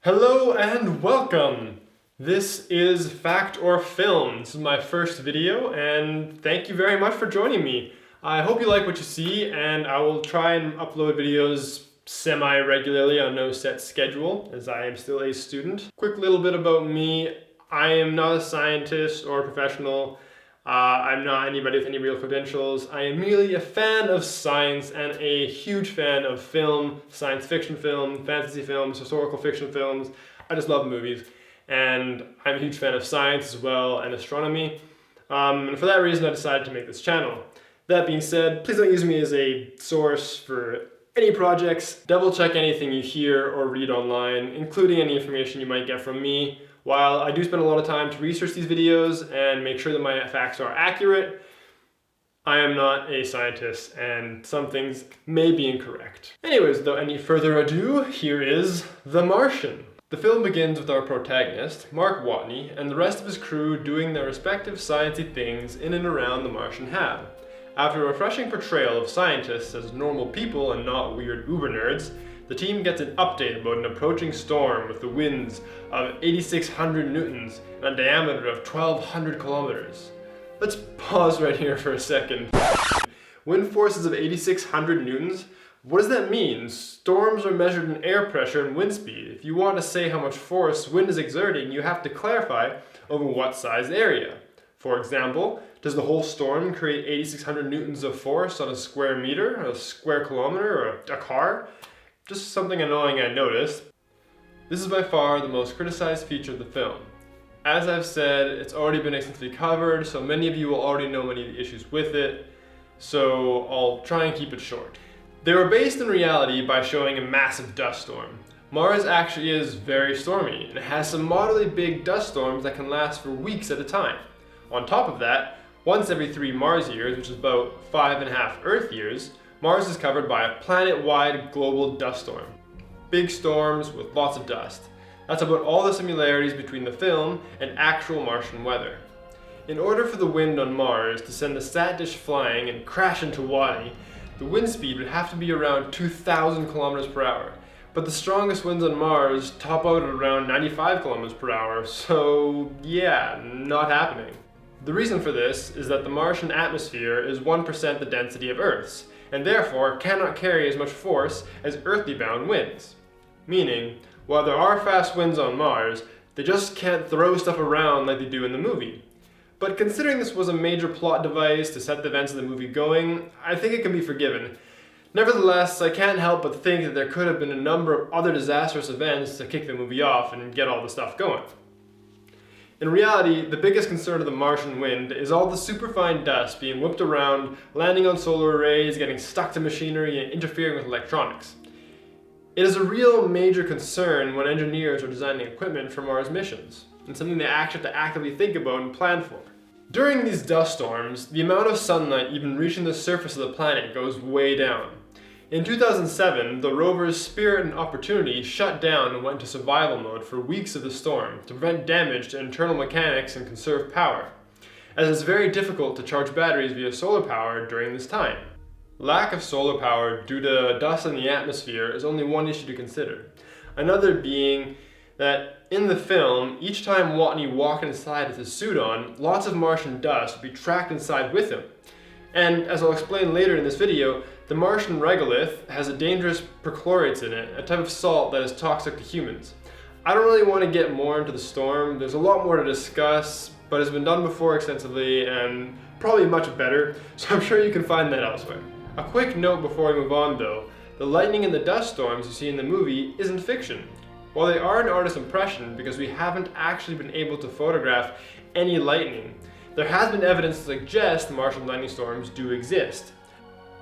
Hello and welcome! This is Fact or Film. This is my first video and thank you very much for joining me. I hope you like what you see and I will try and upload videos semi-regularly on no set schedule as I am still a student. Quick little bit about me. I am not a scientist or a professional. I'm not anybody with any real credentials. I am merely a fan of science and a huge fan of film, science fiction film, fantasy films, historical fiction films. I just love movies. And I'm a huge fan of science as well and astronomy. And for that reason I decided to make this channel. That being said, please don't use me as a source for any projects. Double check anything you hear or read online, including any information you might get from me. While I do spend a lot of time to research these videos and make sure that my facts are accurate, I am not a scientist and some things may be incorrect. Anyways, without any further ado, here is The Martian. The film begins with our protagonist, Mark Watney, and the rest of his crew doing their respective sciencey things in and around the Martian hab. After a refreshing portrayal of scientists as normal people and not weird uber nerds, the team gets an update about an approaching storm with the winds of 8,600 newtons and a diameter of 1,200 kilometers. Let's pause right here for a second. Wind forces of 8,600 newtons? What does that mean? Storms are measured in air pressure and wind speed. If you want to say how much force wind is exerting, you have to clarify over what size area. For example, does the whole storm create 8,600 newtons of force on a square meter, a square kilometer, or a car? Just something annoying I noticed. This is by far the most criticized feature of the film. As I've said, it's already been extensively covered, so many of you will already know many of the issues with it, so I'll try and keep it short. They were based in reality by showing a massive dust storm. Mars actually is very stormy, and it has some moderately big dust storms that can last for weeks at a time. On top of that, once every 3 Mars years, which is about 5.5 Earth years, Mars is covered by a planet-wide global dust storm. Big storms with lots of dust. That's about all the similarities between the film and actual Martian weather. In order for the wind on Mars to send the sat dish flying and crash into Watney, the wind speed would have to be around 2,000 kilometers per hour. But the strongest winds on Mars top out at around 95 kilometers per hour, so yeah, not happening. The reason for this is that the Martian atmosphere is 1% the density of Earth's, and therefore cannot carry as much force as earthly bound winds. Meaning, while there are fast winds on Mars, they just can't throw stuff around like they do in the movie. But considering this was a major plot device to set the events of the movie going, I think it can be forgiven. Nevertheless, I can't help but think that there could have been a number of other disastrous events to kick the movie off and get all the stuff going. In reality, the biggest concern of the Martian wind is all the superfine dust being whipped around, landing on solar arrays, getting stuck to machinery, and interfering with electronics. It is a real major concern when engineers are designing equipment for Mars missions, and something they actually have to actively think about and plan for. During these dust storms, the amount of sunlight even reaching the surface of the planet goes way down. In 2007, the rovers Spirit and Opportunity shut down and went into survival mode for weeks of the storm to prevent damage to internal mechanics and conserve power, as it's very difficult to charge batteries via solar power during this time. Lack of solar power due to dust in the atmosphere is only one issue to consider. Another being that in the film, each time Watney walked inside with his suit on, lots of Martian dust would be trapped inside with him. And as I'll explain later in this video, the Martian regolith has a dangerous perchlorates in it, a type of salt that is toxic to humans. I don't really want to get more into the storm. There's a lot more to discuss, but it's been done before extensively and probably much better, so I'm sure you can find that elsewhere. A quick note before we move on though, the lightning and the dust storms you see in the movie isn't fiction. While they are an artist's impression because we haven't actually been able to photograph any lightning, there has been evidence to suggest Martian lightning storms do exist.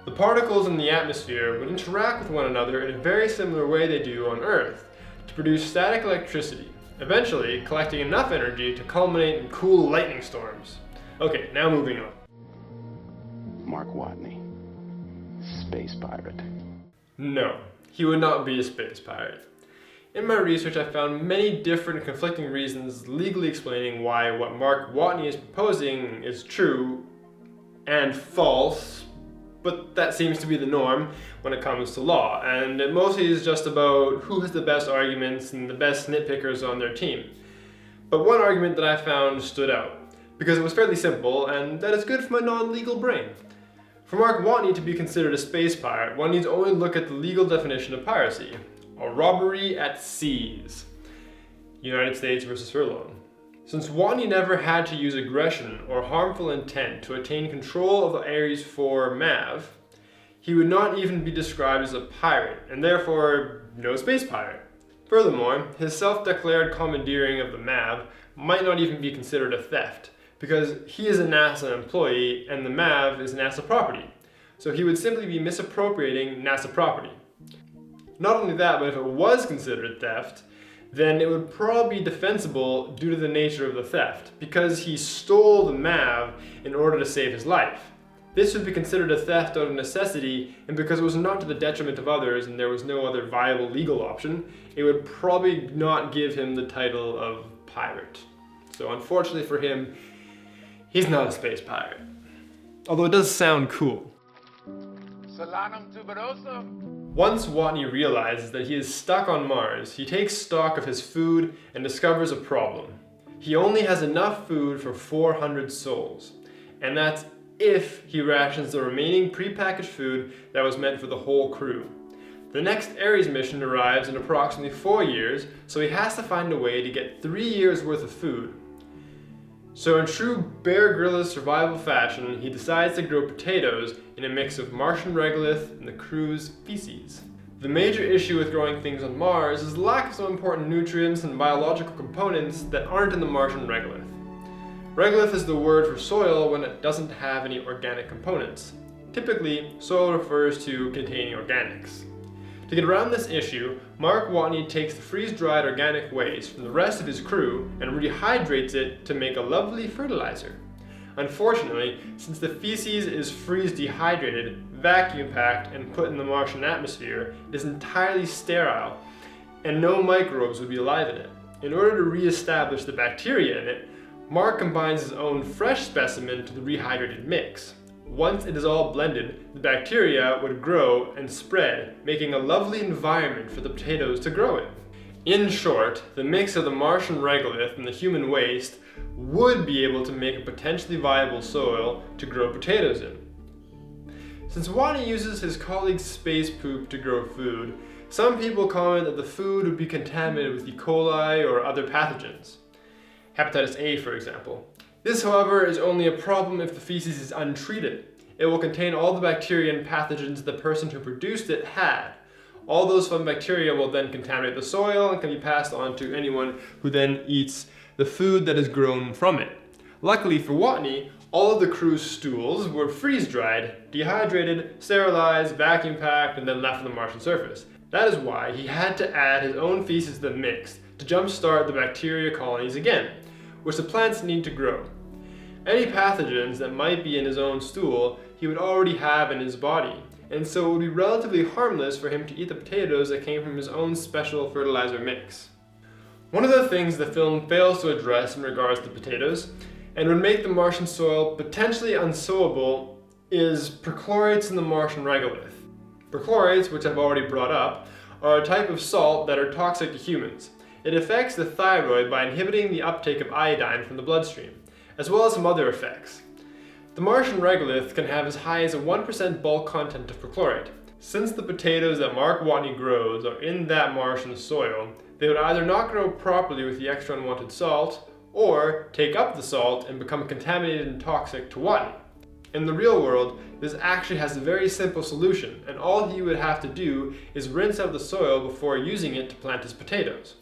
The particles in the atmosphere would interact with one another in a very similar way they do on Earth to produce static electricity, eventually collecting enough energy to culminate in cool lightning storms. Okay, now moving on. Mark Watney, space pirate. No, he would not be a space pirate. In my research, I found many different conflicting reasons legally explaining why what Mark Watney is proposing is true and false, but that seems to be the norm when it comes to law, and it mostly is just about who has the best arguments and the best nitpickers on their team. But one argument that I found stood out, because it was fairly simple, and that is good for my non-legal brain. For Mark Watney to be considered a space pirate, one needs only look at the legal definition of piracy: a robbery at seas. United States versus Furlong. Since Watney never had to use aggression or harmful intent to attain control of the Ares 4 MAV, he would not even be described as a pirate, and therefore no space pirate. Furthermore, his self-declared commandeering of the MAV might not even be considered a theft, because he is a NASA employee and the MAV is NASA property, so he would simply be misappropriating NASA property. Not only that, but if it was considered theft, then it would probably be defensible due to the nature of the theft, because he stole the MAV in order to save his life. This would be considered a theft out of necessity, and because it was not to the detriment of others and there was no other viable legal option, it would probably not give him the title of pirate. So unfortunately for him, he's not a space pirate. Although it does sound cool. Solanum tuberosum. Once Watney realizes that he is stuck on Mars, he takes stock of his food and discovers a problem. He only has enough food for 400 souls, and that's if he rations the remaining prepackaged food that was meant for the whole crew. The next Ares mission arrives in approximately 4 years, so he has to find a way to get 3 years worth of food. So in true Bear Grylls survival fashion, he decides to grow potatoes in a mix of Martian regolith and the crew's feces. The major issue with growing things on Mars is the lack of some important nutrients and biological components that aren't in the Martian regolith. Regolith is the word for soil when it doesn't have any organic components. Typically, soil refers to containing organics. To get around this issue, Mark Watney takes the freeze-dried organic waste from the rest of his crew and rehydrates it to make a lovely fertilizer. Unfortunately, since the feces is freeze-dehydrated, vacuum-packed, and put in the Martian atmosphere, it is entirely sterile, and no microbes would be alive in it. In order to re-establish the bacteria in it, Mark combines his own fresh specimen to the rehydrated mix. Once it is all blended, the bacteria would grow and spread, making a lovely environment for the potatoes to grow in. In short, the mix of the Martian regolith and the human waste would be able to make a potentially viable soil to grow potatoes in. Since Watney uses his colleagues' space poop to grow food, some people comment that the food would be contaminated with E. coli or other pathogens. Hepatitis A, for example. This, however, is only a problem if the feces is untreated. It will contain all the bacteria and pathogens the person who produced it had. All those fun bacteria will then contaminate the soil and can be passed on to anyone who then eats the food that is grown from it. Luckily for Watney, all of the crew's stools were freeze-dried, dehydrated, sterilized, vacuum-packed, and then left on the Martian surface. That is why he had to add his own feces to the mix to jumpstart the bacteria colonies again, which the plants need to grow. Any pathogens that might be in his own stool, he would already have in his body, and so it would be relatively harmless for him to eat the potatoes that came from his own special fertilizer mix. One of the things the film fails to address in regards to potatoes, and would make the Martian soil potentially unsowable, is perchlorates in the Martian regolith. Perchlorates, which I've already brought up, are a type of salt that are toxic to humans. It affects the thyroid by inhibiting the uptake of iodine from the bloodstream, as well as some other effects. The Martian regolith can have as high as a 1% bulk content of perchlorate. Since the potatoes that Mark Watney grows are in that Martian soil, they would either not grow properly with the extra unwanted salt, or take up the salt and become contaminated and toxic to Watney. In the real world, this actually has a very simple solution, and all he would have to do is rinse out the soil before using it to plant his potatoes.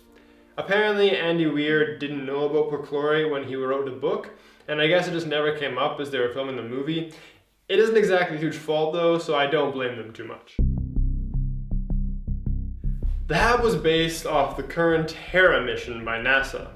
Apparently, Andy Weir didn't know about perchlorate when he wrote the book, and I guess it just never came up as they were filming the movie. It isn't exactly a huge fault though, so I don't blame them too much. The HAB was based off the current HERA mission by NASA.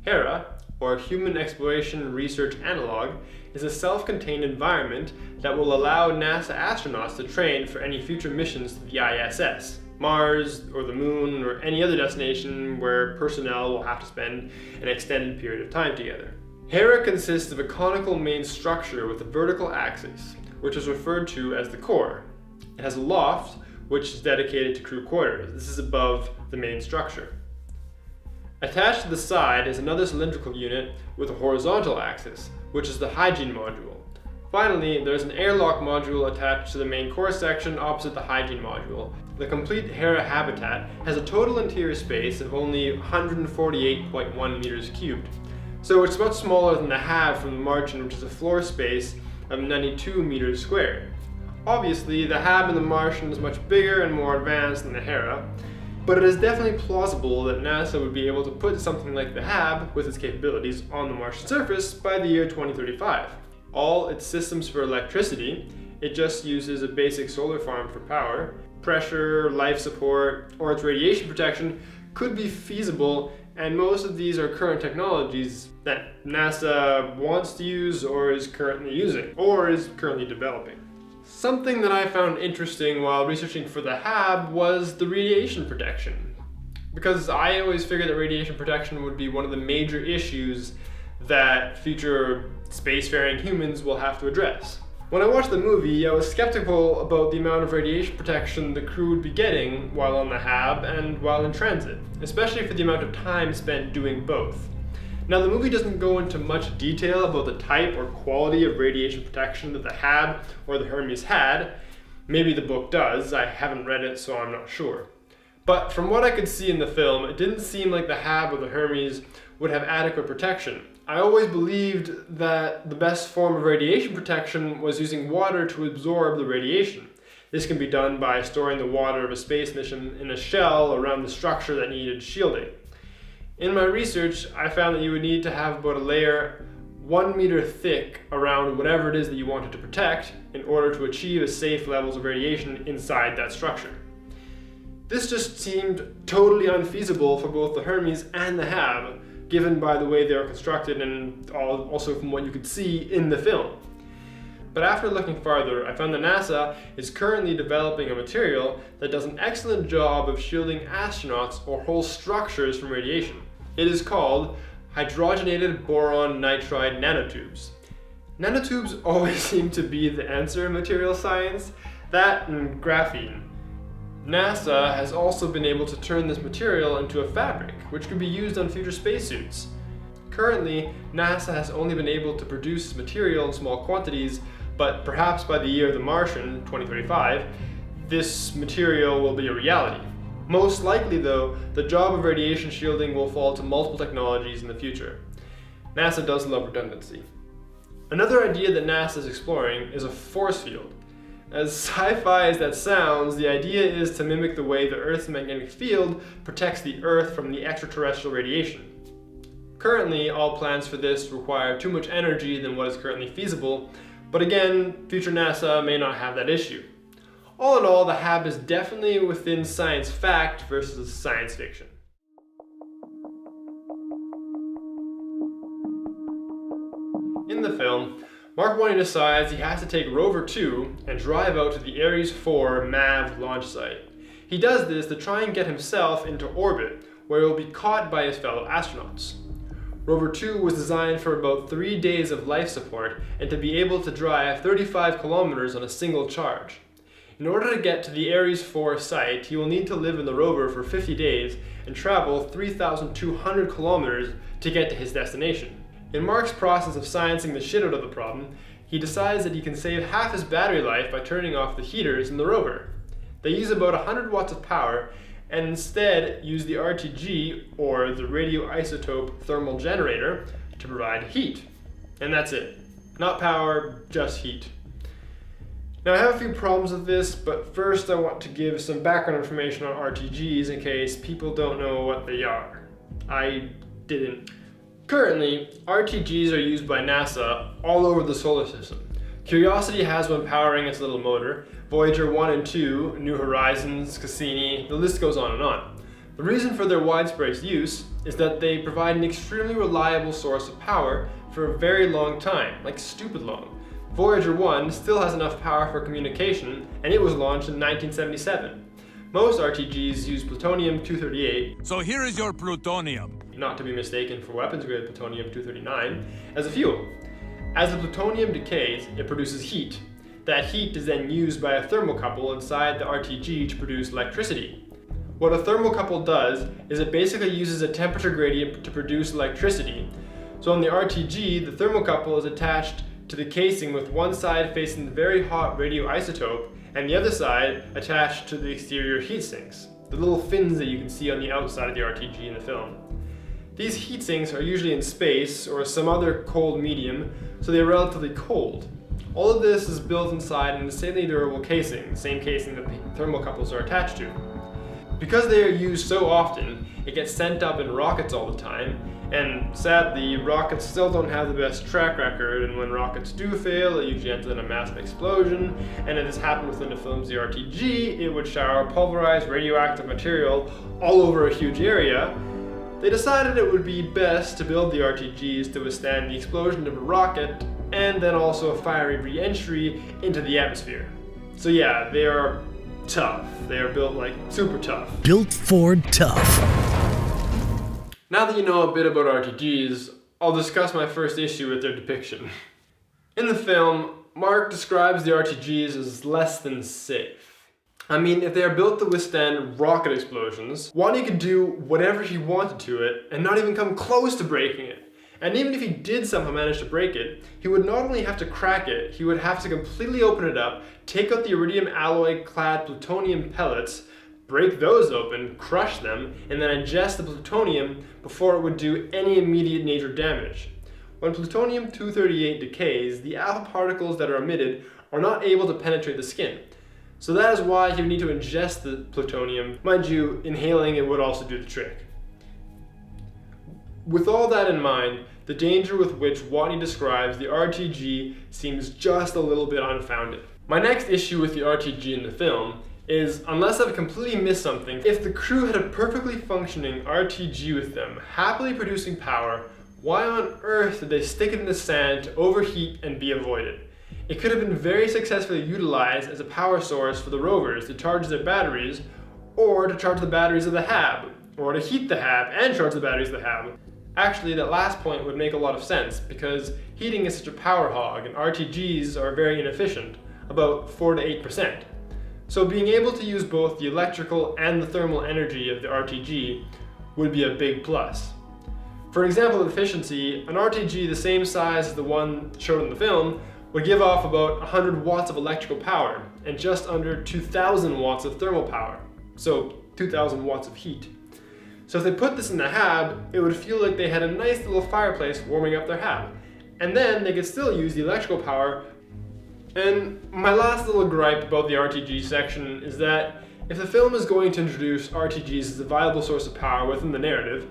HERA, or Human Exploration Research Analog, is a self-contained environment that will allow NASA astronauts to train for any future missions to the ISS, Mars, or the Moon, or any other destination where personnel will have to spend an extended period of time together. HERA consists of a conical main structure with a vertical axis. which is referred to as the core. It has a loft, which is dedicated to crew quarters. This is above the main structure. Attached to the side is another cylindrical unit with a horizontal axis, which is the hygiene module. Finally, there's an airlock module attached to the main core section opposite the hygiene module. The complete Hera habitat has a total interior space of only 148.1 meters cubed. So it's much smaller than the HAB from the Martian, which is a floor space of 92 meters squared. Obviously, the HAB in the Martian is much bigger and more advanced than the Hera, but it is definitely plausible that NASA would be able to put something like the HAB, with its capabilities, on the Martian surface by the year 2035. All its systems for electricity, it just uses a basic solar farm for power, pressure, life support, or its radiation protection could be feasible, and most of these are current technologies that NASA wants to use or is currently using, or is currently developing. Something that I found interesting while researching for the HAB was the radiation protection, because I always figured that radiation protection would be one of the major issues that future spacefaring humans will have to address. When I watched the movie, I was skeptical about the amount of radiation protection the crew would be getting while on the HAB and while in transit, especially for the amount of time spent doing both. Now, the movie doesn't go into much detail about the type or quality of radiation protection that the HAB or the Hermes had. Maybe the book does, I haven't read it, so I'm not sure. But from what I could see in the film, it didn't seem like the HAB or the Hermes would have adequate protection. I always believed that the best form of radiation protection was using water to absorb the radiation. This can be done by storing the water of a space mission in a shell around the structure that needed shielding. In my research, I found that you would need to have about a layer 1 meter thick around whatever it is that you wanted to protect in order to achieve a safe levels of radiation inside that structure. This just seemed totally unfeasible for both the Hermes and the HAB, given by the way they are constructed and also from what you could see in the film. But after looking farther, I found that NASA is currently developing a material that does an excellent job of shielding astronauts or whole structures from radiation. It is called hydrogenated boron nitride nanotubes. Nanotubes always seem to be the answer in material science, that and graphene. NASA has also been able to turn this material into a fabric, which could be used on future spacesuits. Currently, NASA has only been able to produce this material in small quantities, but perhaps by the year of the Martian, 2035, this material will be a reality. Most likely though, the job of radiation shielding will fall to multiple technologies in the future. NASA does love redundancy. Another idea that NASA is exploring is a force field. As sci-fi as that sounds, the idea is to mimic the way the Earth's magnetic field protects the Earth from the extraterrestrial radiation. Currently, all plans for this require too much energy than what is currently feasible, but again, future NASA may not have that issue. All in all, the HAB is definitely within science fact versus science fiction. In the film, Mark Watney decides he has to take Rover 2 and drive out to the Ares 4 MAV launch site. He does this to try and get himself into orbit, where he will be caught by his fellow astronauts. Rover 2 was designed for about 3 days of life support and to be able to drive 35 kilometers on a single charge. In order to get to the Ares 4 site, he will need to live in the rover for 50 days and travel 3,200 kilometers to get to his destination. In Mark's process of sciencing the shit out of the problem, he decides that he can save half his battery life by turning off the heaters in the rover. They use about 100 watts of power and instead use the RTG, or the radioisotope thermal generator, to provide heat. And that's it. Not power, just heat. Now I have a few problems with this, but first I want to give some background information on RTGs in case people don't know what they are. I didn't. Currently, RTGs are used by NASA all over the solar system. Curiosity has one powering its little motor, Voyager 1 and 2, New Horizons, Cassini, the list goes on and on. The reason for their widespread use is that they provide an extremely reliable source of power for a very long time, like stupid long. Voyager 1 still has enough power for communication, and it was launched in 1977. Most RTGs use plutonium-238, So here is your plutonium. not to be mistaken for weapons-grade plutonium-239, as a fuel. As the plutonium decays, it produces heat. That heat is then used by a thermocouple inside the RTG to produce electricity. What a thermocouple does is it basically uses a temperature gradient to produce electricity. So on the RTG, the thermocouple is attached to the casing with one side facing the very hot radioisotope and the other side attached to the exterior heat sinks, the little fins that you can see on the outside of the RTG in the film. These heat sinks are usually in space or some other cold medium, so they are relatively cold. All of this is built inside an insanely durable casing, the same casing that the thermocouples are attached to. Because they are used so often, it gets sent up in rockets all the time, and sadly, rockets still don't have the best track record, and when rockets do fail, it usually ends in a massive explosion, and if this happened within the film's RTG, it would shower pulverized radioactive material all over a huge area. They decided it would be best to build the RTGs to withstand the explosion of a rocket, and then also a fiery re-entry into the atmosphere. So yeah, they are tough. They are built like super tough. Built Ford tough. Now that you know a bit about RTGs, I'll discuss my first issue with their depiction. In the film, Mark describes the RTGs as less than safe. I mean, if they are built to withstand rocket explosions, Watney could do whatever he wanted to it and not even come close to breaking it. And even if he did somehow manage to break it, he would not only have to crack it, he would have to completely open it up, take out the iridium alloy-clad plutonium pellets, break those open, crush them, and then ingest the plutonium before it would do any immediate major damage. When plutonium-238 decays, the alpha particles that are emitted are not able to penetrate the skin. So that is why he would need to ingest the plutonium. Mind you, inhaling it would also do the trick. With all that in mind, the danger with which Watney describes the RTG seems just a little bit unfounded. My next issue with the RTG in the film is, unless I've completely missed something, if the crew had a perfectly functioning RTG with them, happily producing power, why on earth did they stick it in the sand to overheat and be avoided? It could have been very successfully utilized as a power source for the rovers to charge their batteries, or to charge the batteries of the HAB, or to heat the HAB and charge the batteries of the HAB. Actually, that last point would make a lot of sense, because heating is such a power hog and RTGs are very inefficient, about 4 to 8%. So being able to use both the electrical and the thermal energy of the RTG would be a big plus. For example of efficiency, an RTG the same size as the one shown in the film would give off about 100 watts of electrical power and just under 2,000 watts of thermal power, so 2,000 watts of heat. So if they put this in the HAB, it would feel like they had a nice little fireplace warming up their HAB. And then they could still use the electrical power. And my last little gripe about the RTG section is that if the film is going to introduce RTGs as a viable source of power within the narrative,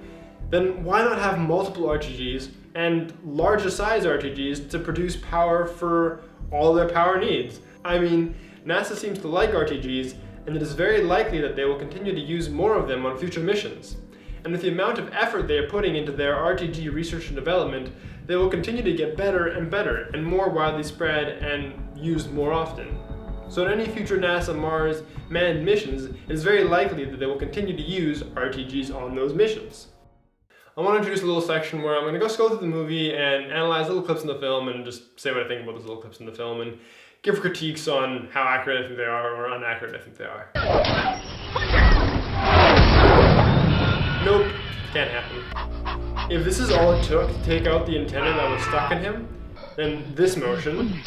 then why not have multiple RTGs and larger size RTGs to produce power for all their power needs? I mean, NASA seems to like RTGs, and it is very likely that they will continue to use more of them on future missions. And with the amount of effort they are putting into their RTG research and development, they will continue to get better and more widely spread and used more often. So in any future NASA Mars manned missions, it is very likely that they will continue to use RTGs on those missions. I want to introduce a little section where I'm going to just go through the movie and analyze little clips in the film and just say what I think about those little clips in the film and give critiques on how accurate I think they are or inaccurate I think they are. Nope, can't happen. If this is all it took to take out the antenna that was stuck in him, then this motion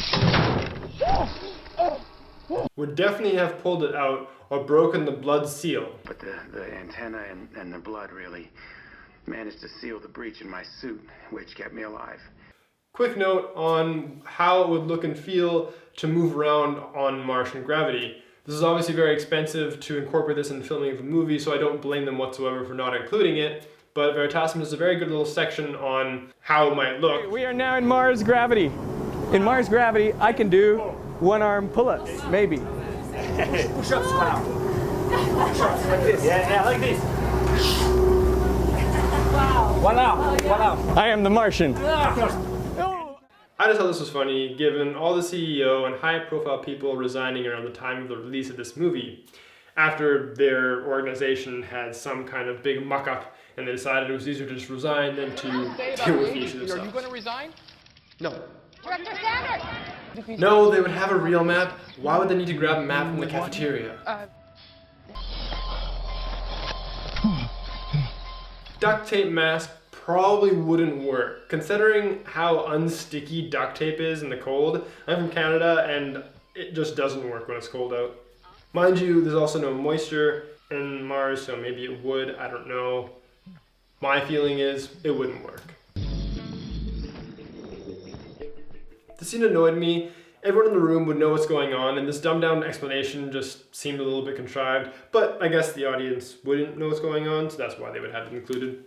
would definitely have pulled it out or broken the blood seal. But the antenna and the blood really managed to seal the breach in my suit, which kept me alive. Quick note on how it would look and feel to move around on Martian gravity. This is obviously very expensive to incorporate this in the filming of the movie, so I don't blame them whatsoever for not including it, but Veritasum is a very good little section on how it might look. We are now in Mars gravity. In Mars gravity, I can do one-arm pull-ups, maybe. Push-ups, wow. Push-ups like this. Yeah, like this. Wow. One out. I am the Martian. I just thought this was funny, given all the CEO and high-profile people resigning around the time of the release of this movie, after their organization had some kind of big muck-up, and they decided it was easier to just resign than to deal with the issue themselves. Are you going to resign? No. Director Sanders! No, they would have a real map. Why would they need to grab a map from the cafeteria? Duct tape mask probably wouldn't work, considering how unsticky duct tape is in the cold. I'm from Canada and it just doesn't work when it's cold out. Mind you, there's also no moisture in Mars, so maybe it would, I don't know. My feeling is it wouldn't work. The scene annoyed me. Everyone in the room would know what's going on, and this dumbed down explanation just seemed a little bit contrived, but I guess the audience wouldn't know what's going on, so that's why they would have it included.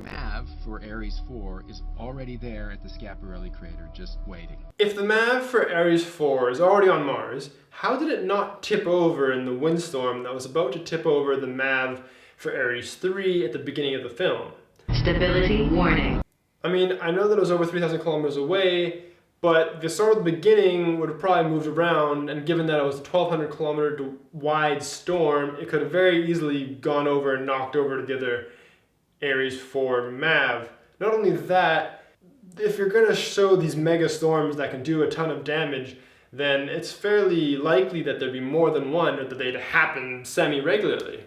MAV for Ares 4 is already there at the Schiaparelli crater, just waiting. If the MAV for Ares 4 is already on Mars, how did it not tip over in the windstorm that was about to tip over the MAV for Ares 3 at the beginning of the film? Stability warning. I mean, I know that it was over 3,000 kilometers away, but the storm at the beginning would have probably moved around, and given that it was a 1,200 kilometer wide storm, it could have very easily gone over and knocked over the other Ares 4 MAV. Not only that, if you're going to show these mega storms that can do a ton of damage, then it's fairly likely that there'd be more than one, or that they'd happen semi-regularly.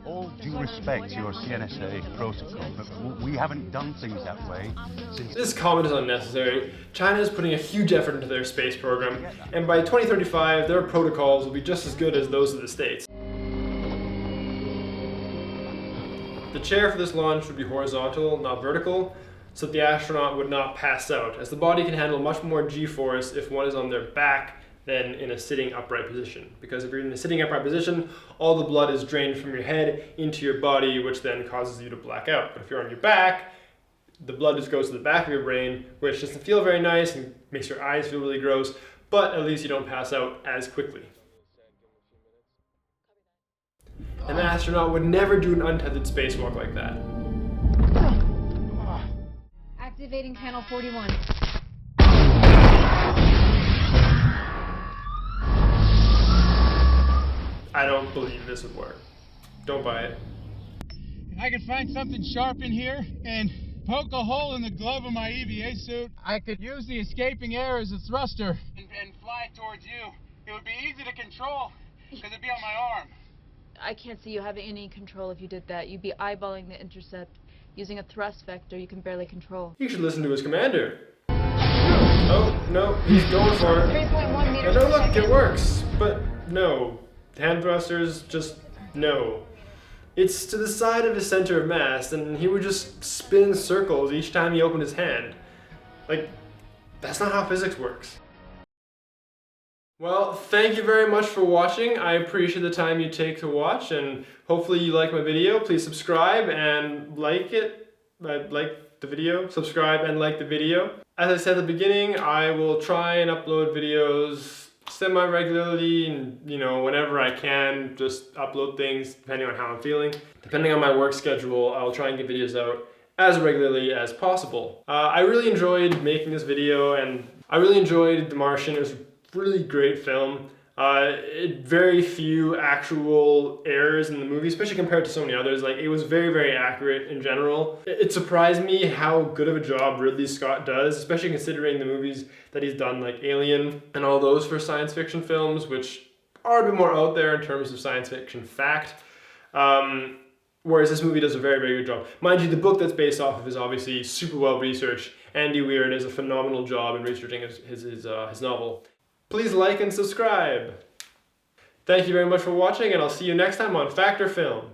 All due respect to your CNSA protocol, but we haven't done things that way since... This comment is unnecessary. China is putting a huge effort into their space program, and by 2035, their protocols will be just as good as those of the States. The chair for this launch would be horizontal, not vertical, so that the astronaut would not pass out, as the body can handle much more G-force if one is on their back than in a sitting upright position. Because if you're in a sitting upright position, all the blood is drained from your head into your body, which then causes you to black out. But if you're on your back, the blood just goes to the back of your brain, which doesn't feel very nice and makes your eyes feel really gross, but at least you don't pass out as quickly. An astronaut would never do an untethered spacewalk like that. Activating channel 41. I don't believe this would work. Don't buy it. If I could find something sharp in here and poke a hole in the glove of my EVA suit, I could use the escaping air as a thruster and fly towards you. It would be easy to control because it'd be on my arm. I can't see you having any control if you did that. You'd be eyeballing the intercept using a thrust vector you can barely control. He should listen to his commander. Oh, no, he's going for it. 3.1 meters. No, look, it works. But no. Hand thrusters, just no. It's to the side of his center of mass, and he would just spin in circles each time he opened his hand. Like, that's not how physics works. Well, thank you very much for watching. I appreciate the time you take to watch, and hopefully you like my video. Please subscribe and like it. Like the video. Subscribe and like the video. As I said at the beginning, I will try and upload videos semi-regularly, and whenever I can, just upload things depending on how I'm feeling. Depending on my work schedule, I'll try and get videos out as regularly as possible. I really enjoyed making this video, and I really enjoyed The Martian. It was a really great film. Very few actual errors in the movie, especially compared to so many others. Like, it was very, very accurate in general. It surprised me how good of a job Ridley Scott does, especially considering the movies that he's done, like Alien and all those for science fiction films, which are a bit more out there in terms of science fiction fact. Whereas this movie does a very, very good job. Mind you, the book that's based off of is obviously super well researched. Andy Weir does a phenomenal job in researching his novel. Please like and subscribe. Thank you very much for watching, and I'll see you next time on Fact or Film.